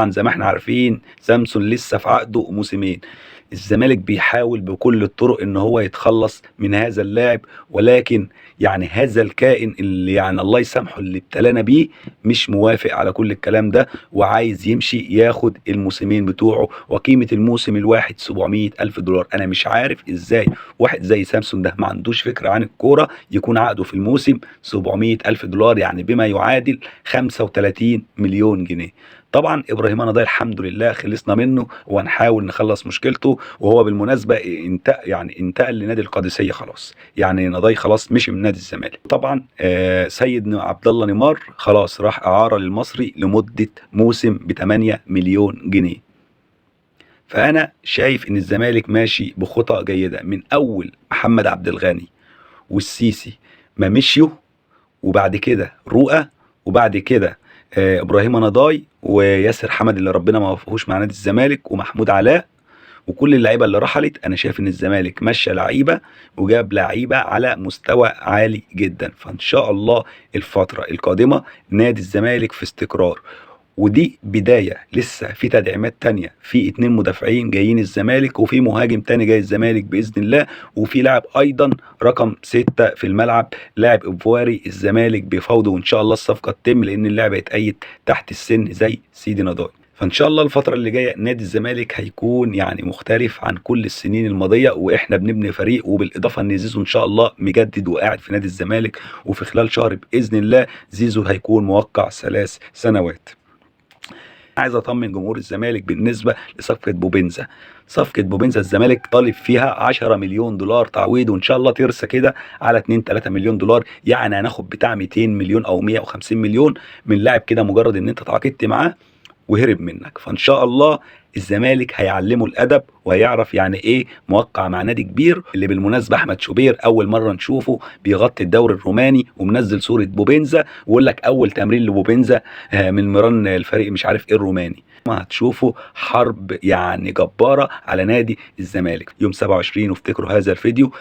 طبعا زي ما احنا عارفين سامسون لسه في عقده موسمين. الزمالك بيحاول بكل الطرق ان هو يتخلص من هذا اللاعب، ولكن يعني هذا الكائن اللي يعني الله يسامحه اللي ابتلانا بيه مش موافق على كل الكلام ده، وعايز يمشي ياخد الموسمين بتوعه، وقيمة الموسم الواحد 700 ألف دولار. أنا مش عارف إزاي واحد زي سامسون ده ما عندوش فكرة عن الكورة يكون عقده في الموسم 700 ألف دولار، يعني بما يعادل 35 مليون جنيه. طبعا ابراهيم نضاي الحمد لله خلصنا منه وهنحاول نخلص مشكلته، وهو بالمناسبه انتقل لنادي القادسيه خلاص، يعني نضاي خلاص مشي من نادي الزمالك. طبعا سيد عبد الله نيمار خلاص راح اعاره للمصري لمده موسم ب 8 مليون جنيه. فانا شايف ان الزمالك ماشي بخطى جيده من اول محمد عبد الغني والسيسي ما مشيوا، وبعد كده رؤى، وبعد كده ابراهيم نضاي وياسر حمد اللي ربنا ما وفقهوش مع نادي الزمالك ومحمود علاء وكل اللعيبه اللي رحلت. انا شايف ان الزمالك مشى لعيبه وجاب لعيبه على مستوى عالي جدا، فان شاء الله الفتره القادمه نادي الزمالك في استقرار. ودي بداية، لسه في تدعيمات تانية، في 2 مدافعين جايين الزمالك، وفي مهاجم تاني جاي الزمالك بإذن الله، وفي لاعب أيضا رقم 6 في الملعب، لاعب إبواري الزمالك بيفاوضه، وإن شاء الله الصفقة تتم لأن اللاعب هيتأيد تحت السن زي سيدي نضاي. فإن شاء الله الفترة اللي جاية نادي الزمالك هيكون يعني مختلف عن كل السنين الماضية، وإحنا بنبني فريق، وبالإضافة إن زيزو إن شاء الله مجدد وقاعد في نادي الزمالك، وفي خلال شهر بإذن الله زيزو هيكون موقع 3 سنوات. عايز اطمن جمهور الزمالك بالنسبه لصفقه بوبينزا. صفقه بوبينزا الزمالك طالب فيها 10 مليون دولار تعويض، وان شاء الله ترسى كده على 2 3 مليون دولار، يعني هناخد بتاع 200 مليون او 150 مليون من لاعب كده مجرد ان انت تعاقدت معاه وهرب منك. فان شاء الله الزمالك هيعلمه الادب وهيعرف يعني ايه موقع مع نادي كبير. اللي بالمناسبه احمد شوبير اول مره نشوفه بيغطي الدوري الروماني ومنزل صوره بوبينزا ويقول لك اول تمرين لبوبينزا من مران الفريق مش عارف ايه الروماني. ما هتشوفوا حرب يعني جباره على نادي الزمالك يوم 27، وافتكروا هذا الفيديو